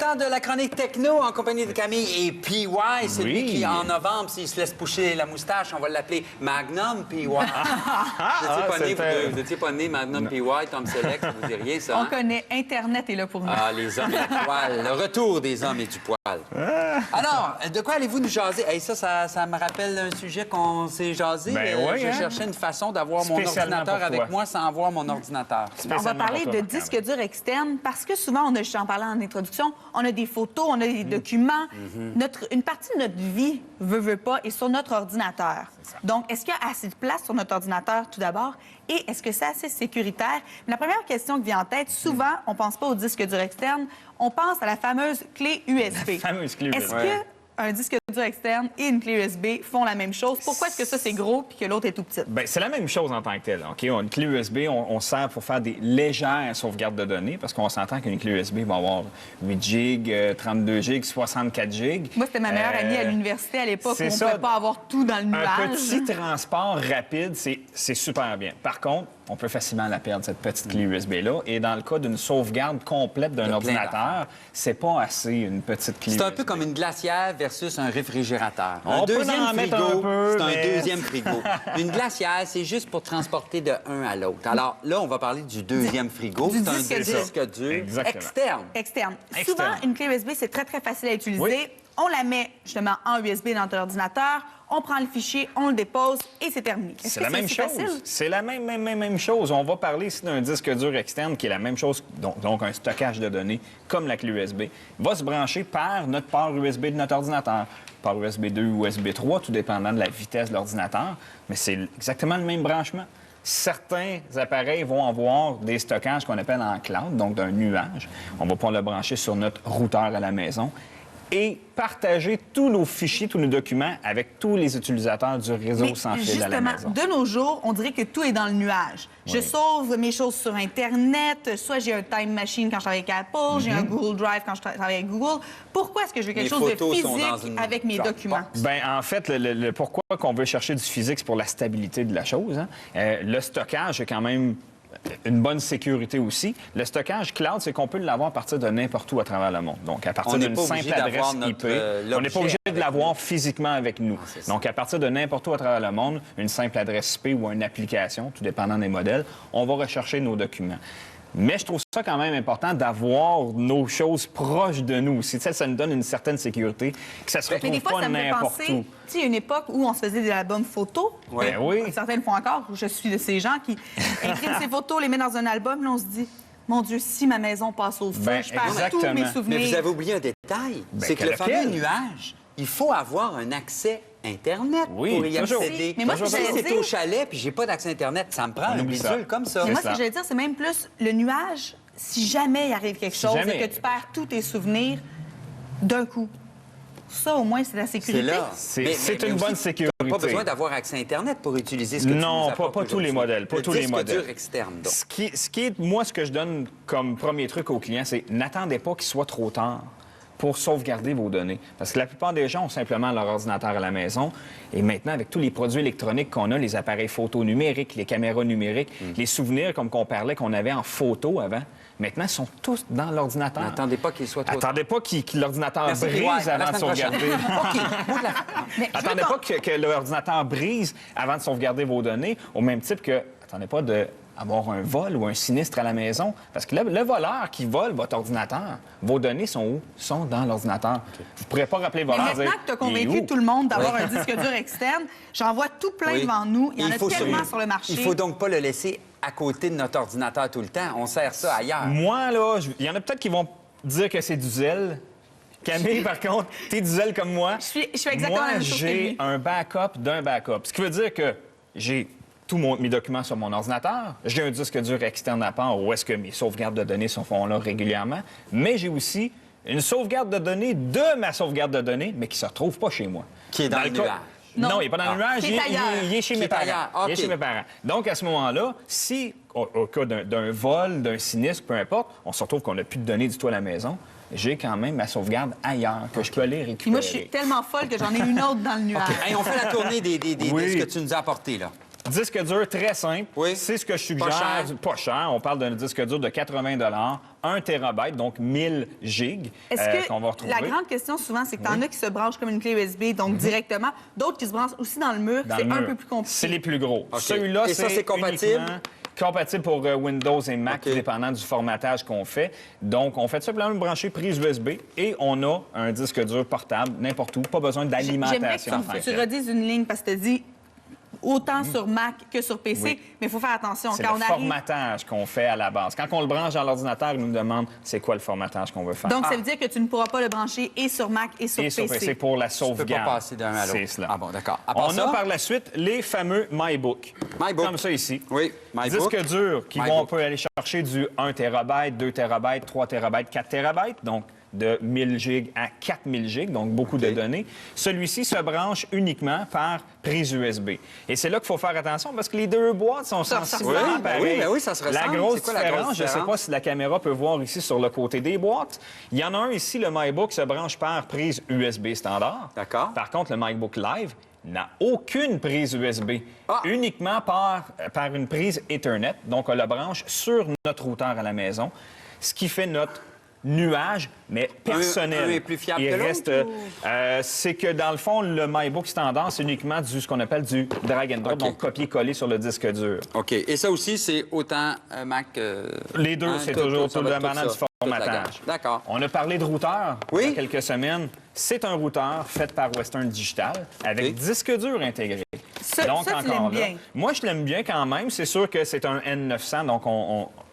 temps de la chronique techno en compagnie de Camille et PY. C'est lui qui, en novembre, s'il se laisse pousser la moustache, on va l'appeler Magnum PY. Vous n'étiez pas né, Magnum PY, Tom Selleck, ça vous dit rien, ça? On connaît. Internet est là pour nous. Ah, les hommes et du poil. Le retour des hommes et du poil. Alors, de quoi allez-vous nous jaser? Hey, ça me rappelle un sujet qu'on s'est jasé. Je cherchais une façon d'avoir mon ordinateur avec moi sans avoir mon ordinateur. On va parler de disques durs externes parce que souvent, j'en parlais en introduction, on a des photos, on a des documents. Une partie de notre vie, veut pas, est sur notre ordinateur. Donc, est-ce qu'il y a assez de place sur notre ordinateur, tout d'abord? Et est-ce que c'est assez sécuritaire? La première question qui vient en tête, souvent, on ne pense pas au disque dur externe, on pense à la fameuse clé USB. La fameuse clé USB. Est-ce qu'un disque dur externe et une clé USB font la même chose? Pourquoi est-ce que ça, c'est gros puis que l'autre est tout petit? Bien, c'est la même chose en tant que telle. OK? Une clé USB, on sert pour faire des légères sauvegardes de données parce qu'on s'entend qu'une clé USB va avoir 8 gigs, 32 gigs, 64 gigs. Moi, c'était ma meilleure amie à l'université à l'époque où on ne pouvait pas avoir tout dans le nuage. Un petit transport rapide, c'est super bien. Par contre, on peut facilement la perdre, cette petite clé USB-là. Et dans le cas d'une sauvegarde complète d'un ordinateur, c'est pas assez, une petite clé USB. C'est un peu comme une glacière versus un réfrigérateur. Un deuxième frigo, c'est un deuxième frigo. Une glacière, c'est juste pour transporter de un à l'autre. Alors là, on va parler du deuxième frigo. C'est un disque dur externe. Souvent, une clé USB, c'est très, très facile à utiliser. Oui. On la met justement en USB dans notre ordinateur, on prend le fichier, on le dépose et c'est terminé. C'est la même chose. C'est la même chose. On va parler ici d'un disque dur externe qui est la même chose, donc un stockage de données comme la clé USB. Il va se brancher par notre port USB de notre ordinateur. Port USB 2 ou USB 3, tout dépendant de la vitesse de l'ordinateur, mais c'est exactement le même branchement. Certains appareils vont avoir des stockages qu'on appelle en cloud, donc d'un nuage. On va pouvoir le brancher sur notre routeur à la maison et partager tous nos fichiers, tous nos documents avec tous les utilisateurs du réseau sans fil à la maison. De nos jours, on dirait que tout est dans le nuage. Oui. Je sauve mes choses sur Internet, soit j'ai un Time Machine quand je travaille avec Apple, j'ai un Google Drive quand je travaille avec Google. Pourquoi est-ce que je veux quelque chose de physique avec mes documents? Bien, en fait, le pourquoi qu'on veut chercher du physique, c'est pour la stabilité de la chose. Hein. Le stockage est quand même une bonne sécurité aussi. Le stockage cloud, c'est qu'on peut l'avoir à partir de n'importe où à travers le monde. Donc, à partir d'une simple adresse IP, on n'est pas obligé de l'avoir physiquement avec nous. Donc, à partir de n'importe où à travers le monde, une simple adresse IP ou une application, tout dépendant des modèles, on va rechercher nos documents. Mais je trouve ça quand même important d'avoir nos choses proches de nous aussi. Ça nous donne une certaine sécurité, que ça se retrouve pas n'importe où. Il y a une époque où on se faisait des albums photos. Ouais. Oui. Certains le font encore. Je suis de ces gens qui impriment ces photos, les mettent dans un album, là, on se dit... Mon Dieu, si ma maison passe au feu, je perds tous mes souvenirs. Mais vous avez oublié un détail, c'est que le fameux nuage, il faut avoir un accès Internet pour y accéder. Mais moi, si c'est au chalet puis j'ai pas d'accès Internet, ça me prend un bidule comme ça. Mais moi, ce que j'allais dire, c'est même plus le nuage, si jamais il arrive quelque chose et que tu perds tous tes souvenirs d'un coup. Ça, au moins, c'est la sécurité. C'est une bonne sécurité. Tu n'as pas besoin d'avoir accès à Internet pour utiliser ce que tu nous apportes. Non, pas tous les modèles. Pas tous les modèles. Dur externe, donc. Ce qui est, moi, ce que je donne comme premier truc aux clients, c'est n'attendez pas qu'il soit trop tard pour sauvegarder vos données. Parce que la plupart des gens ont simplement leur ordinateur à la maison. Et maintenant, avec tous les produits électroniques qu'on a, les appareils photo numériques, les caméras numériques, les souvenirs, comme qu'on parlait, qu'on avait en photo avant, maintenant, ils sont tous dans l'ordinateur. N'attendez pas qu'il soit trop tard. Attendez pas que l'ordinateur brise avant de sauvegarder. Attendez pas que l'ordinateur brise avant de sauvegarder vos données, au même type que... Attendez pas d'avoir un vol ou un sinistre à la maison. Parce que le voleur qui vole votre ordinateur, vos données sont où? Sont dans l'ordinateur. Vous ne pourrez pas rappeler le voleur. Mais maintenant que tu as convaincu tout le monde d'avoir un disque dur externe, j'en vois tout plein devant nous. Il y en a tellement sur le marché. Il ne faut donc pas le laisser à côté de notre ordinateur tout le temps. On sert ça ailleurs. Moi, là, il y en a peut-être qui vont dire que c'est du zèle. Camille, par contre, t'es du zèle comme moi. Je suis exactement la même chose que lui. Moi, j'ai un backup d'un backup. Ce qui veut dire que j'ai tous mes documents sur mon ordinateur. J'ai un disque dur externe à part où est-ce que mes sauvegardes de données se font là régulièrement. Mais j'ai aussi une sauvegarde de données de ma sauvegarde de données, mais qui ne se retrouve pas chez moi. Qui est dans le nuage. Non, il n'est pas dans le nuage, il est chez mes parents. Okay. Il est chez mes parents. Donc, à ce moment-là, si, au cas d'un vol, d'un sinistre, peu importe, on se retrouve qu'on n'a plus de données du tout à la maison, j'ai quand même ma sauvegarde ailleurs, que je peux aller récupérer. Puis moi, je suis tellement folle que j'en ai une autre dans le nuage. Hey, on fait la tournée des disques que tu nous as apportés, là. Disque dur très simple. Oui. C'est ce que je suggère. Pas cher. Pas cher. On parle d'un disque dur de 80 1 TB, donc 1000 gigs qu'on va retrouver. La grande question souvent, c'est que t'en as qui se branchent comme une clé USB, donc directement. D'autres qui se branchent aussi dans le mur. C'est un peu plus compliqué. C'est les plus gros. Okay. Celui-là, Et ça, c'est compatible? Compatible pour Windows et Mac, dépendant du formatage qu'on fait. Donc, on fait simplement une brancher prise USB et on a un disque dur portable n'importe où. Pas besoin d'alimentation. J'aimerais que tu redises une ligne parce que tu dis autant sur Mac que sur PC, mais il faut faire attention. C'est quand le on arrive... formatage qu'on fait à la base. Quand on le branche dans l'ordinateur, il nous demande c'est quoi le formatage qu'on veut faire. Donc, ça veut dire que tu ne pourras pas le brancher et sur Mac et sur PC. C'est pour la sauvegarde. Tu peux pas passer d'un à l'autre. C'est cela. Ah bon, d'accord. On a par la suite les fameux MyBook. MyBook. Comme ça ici. Oui, MyBook. Disque dur on peut aller chercher du 1 TB, 2 TB, 3 TB, 4 TB. Donc, de 1000 gigs à 4000 gigs, donc beaucoup de données. Celui-ci se branche uniquement par prise USB. Et c'est là qu'il faut faire attention parce que les deux boîtes sont sensiblement pareilles. Oui, ça se ressemble. La grosse C'est quoi différence, je ne sais pas si la caméra peut voir ici sur le côté des boîtes. Il y en a un ici, le MyBook se branche par prise USB standard. D'accord. Par contre, le MyBook Live n'a aucune prise USB, uniquement par une prise Ethernet. Donc, on la branche sur notre routeur à la maison, ce qui fait notre nuage, mais personnel. Un est plus fiable que l'autre? C'est que, dans le fond, le MyBook standard, c'est uniquement ce qu'on appelle du drag and drop, donc copier-coller sur le disque dur. OK. Et ça aussi, c'est autant Mac... Les deux, c'est toujours tout dépendant du formatage. D'accord. On a parlé de routeur il y a quelques semaines. C'est un routeur fait par Western Digital avec disque dur intégré. Donc, ça tu l'aimes bien? Moi, je l'aime bien quand même. C'est sûr que c'est un N900, donc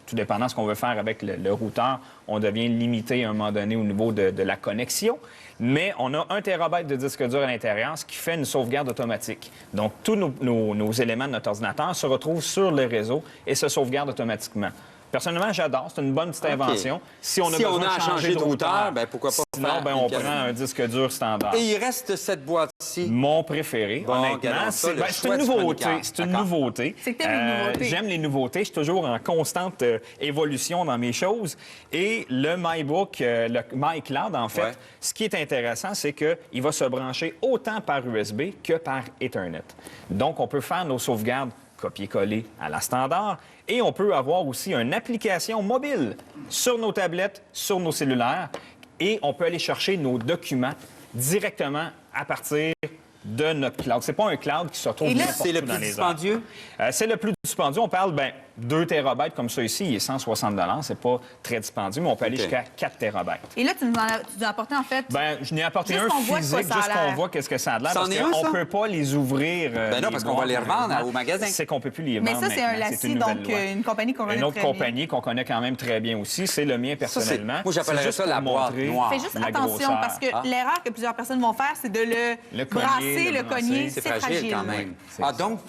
tout dépendant de ce qu'on veut faire avec le routeur, on devient limité à un moment donné au niveau de la connexion. Mais on a 1 TB de disque dur à l'intérieur, ce qui fait une sauvegarde automatique. Donc, tous nos éléments de notre ordinateur se retrouvent sur le réseau et se sauvegardent automatiquement. Personnellement, j'adore. C'est une bonne petite invention. Si on a besoin de changer de routeur, ben pourquoi pas sinon, on prend un disque dur standard. Et il reste cette boîte-ci. Mon préféré, honnêtement. C'est une nouveauté. C'est une nouveauté. C'est que t'aimes les nouveautés. J'aime les nouveautés. Je suis toujours en constante évolution dans mes choses. Et le MyBook, le MyCloud, en fait, ce qui est intéressant, c'est qu'il va se brancher autant par USB que par Ethernet. Donc, on peut faire nos sauvegardes copier-coller à la standard. Et on peut avoir aussi une application mobile sur nos tablettes, sur nos cellulaires. Et on peut aller chercher nos documents directement à partir de notre cloud. C'est pas un cloud qui se retrouve n'importe où dans les airs. C'est le plus dispendieux. On parle, 2 TB comme ça ici, il est 160 $. C'est pas très dispendieux, mais on peut aller jusqu'à 4 TB. Et là, tu nous as apporté, en fait... Je n'ai apporté un physique, juste qu'on voit qu'est-ce que ça a l'air. Parce qu'on ne peut pas les ouvrir. Non, parce qu'on va les revendre au magasin. C'est qu'on ne peut plus les vendre. Mais ça, c'est un Lassie, donc une compagnie qu'on connaît très bien. Une autre compagnie qu'on connaît quand même très bien aussi. C'est le mien, personnellement. Moi, j'appellerais ça la boîte noire. Fais juste attention, parce que l'erreur que plusieurs personnes vont faire, c'est de le brasser, le cogner. C'est fragile quand même. Donc,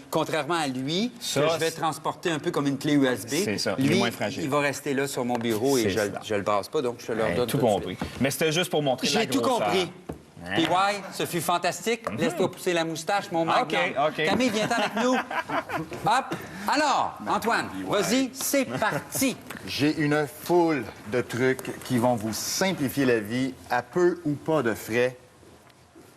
contrairement à lui, que je vais transporter un peu comme une clé USB, c'est ça, lui, il est moins fragile. Il va rester là sur mon bureau et je le brasse pas, donc je leur donne tout compris. Mais c'était juste pour montrer la grosseur. J'ai tout compris. PY, ce fut fantastique. Laisse-toi pousser la moustache, mon Magnum. OK. Camille, viens avec nous. Hop. Alors, Antoine, vas-y, c'est parti. J'ai une foule de trucs qui vont vous simplifier la vie à peu ou pas de frais.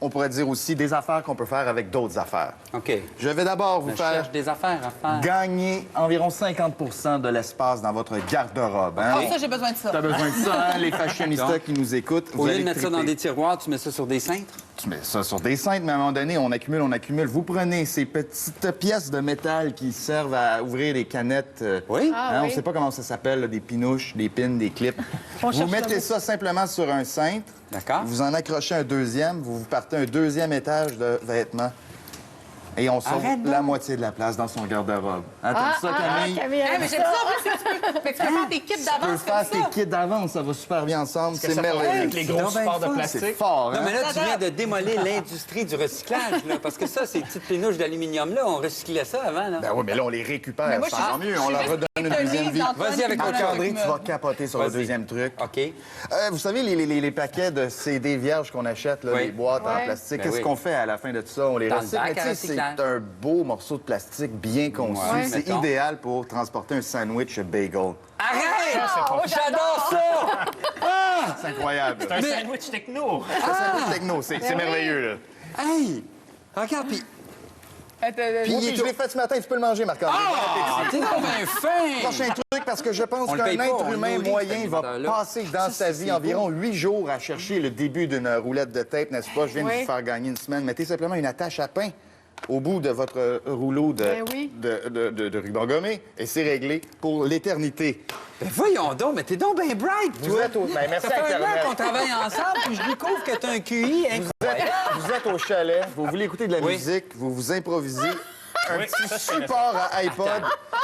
On pourrait dire aussi des affaires qu'on peut faire avec d'autres affaires. OK. Je vais d'abord vous faire cherche des affaires à faire. Gagner environ 50 de l'espace dans votre garde-robe. Ah, ça, j'ai besoin de ça. T'as besoin de ça, hein, les fashionistas qui nous écoutent. Au lieu de mettre ça dans des tiroirs, tu mets ça sur des cintres? Tu mets ça sur des cintres, mais à un moment donné, on accumule. Vous prenez ces petites pièces de métal qui servent à ouvrir les canettes. Oui. On ne sait pas comment ça s'appelle, là, des pinouches, des pins, des clips. Vous mettez ça simplement sur un cintre. D'accord. Vous en accrochez un deuxième, vous partez un deuxième étage de vêtements. Et on sauve la moitié de la place dans son garde-robe. Attends ça, Camille. Mais j'aime ça, mais tu peux faire tes kits d'avance comme ça. Tu peux faire tes kits d'avance, ça va super bien ensemble. C'est merveilleux. Avec les gros supports de plastique. C'est fort, hein? Non, mais là, tu viens de démolir l'industrie du recyclage, là, parce que ça, ces petites pénouches d'aluminium-là, on recyclait ça avant, là. Ben oui, mais là, on les récupère. moi, C'est encore mieux. On leur redonne une deuxième vie. Vas-y avec Marc le André, tu vas capoter sur le deuxième truc. OK. Vous savez, les paquets de CD vierges qu'on achète, là, les boîtes en plastique, qu'est-ce qu'on fait à la fin de tout ça? On les recycle. Mais tu sais, c'est un beau morceau de plastique bien conçu. C'est idéal pour transporter un sandwich bagel. Arrête! J'adore ça! C'est incroyable. C'est un sandwich techno. C'est un sandwich techno, c'est merveilleux, là. Hey! Regarde, puis... Puis je l'ai fait ce matin, tu peux le manger, Marc-André. Ah, t'es donc bien fin! Prochain truc, parce que je pense qu'un être humain moyen va passer dans sa vie environ 8 jours à chercher le début d'une roulette de tape, n'est-ce pas? Je viens de vous faire gagner une semaine. Mettez simplement une attache à pain au bout de votre rouleau de ruban gommé et c'est réglé pour l'éternité. Ben voyons donc, mais t'es donc bien bright, toi! Vous êtes au... Ben, merci Ça fait Internet. un an qu'on travaille ensemble, puis je découvre que t'as un QI incroyable. Vous êtes au chalet, vous voulez écouter de la musique, vous vous improvisez un petit support à iPod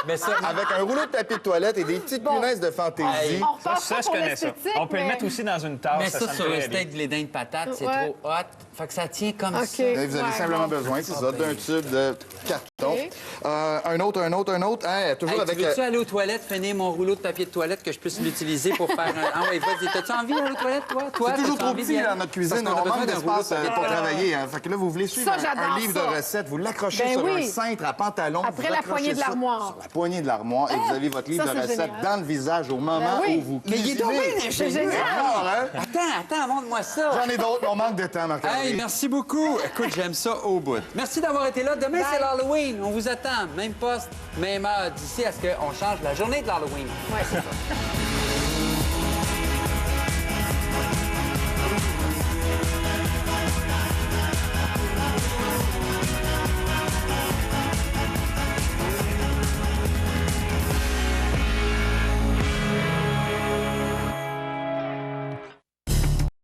Mais ça, avec un rouleau de papier de toilette et des petites punaises de fantaisie. On repart Ça, pas je pour connais ça. l'esthétique, On peut le mais- mettre aussi dans une tasse. mais ça sonne sur le très bien. steak de lédin de patate, c'est Ouais. trop hot. Fait que ça tient comme OK. ça. Vous avez simplement besoin, c'est ça, d'un tube de carton. OK. Un autre. Hein, toujours Hey, avec... tu veux-tu aller aux toilettes, finir mon rouleau de papier de toilette que je puisse l'utiliser pour faire un... Ah oui, vas-y. T'as-tu envie d'aller aux toilettes, toi? C'est toujours t'as-tu trop envie petit d'y aller? dans notre cuisine. Parce qu'on a On besoin manque d'un rouleau de d'espace papier de pour toilette. travailler. Hein. Fait que là, vous voulez suivre Ça, j'adore un livre ça. de recettes, vous l'accrochez Ben sur oui. un cintre à pantalon. Après vous la accrochez poignée de ça l'armoire. Sur la poignée de l'armoire et vous avez votre livre Ça, de c'est recettes génial. dans le visage au moment Ben oui. où vous Mais il est donc cuisinez. bien ingénieux. génial. Alors, hein? Attends, montre-moi ça. J'en ai d'autres, mais on manque de temps, Marc-André. Hey, merci beaucoup. Écoute, j'aime ça au bout. Merci d'avoir été là. Demain, c'est l'Halloween. On vous attend. Même poste, même heure, d'ici à ce qu'on change la journée de l'Halloween. Ouais, c'est ça.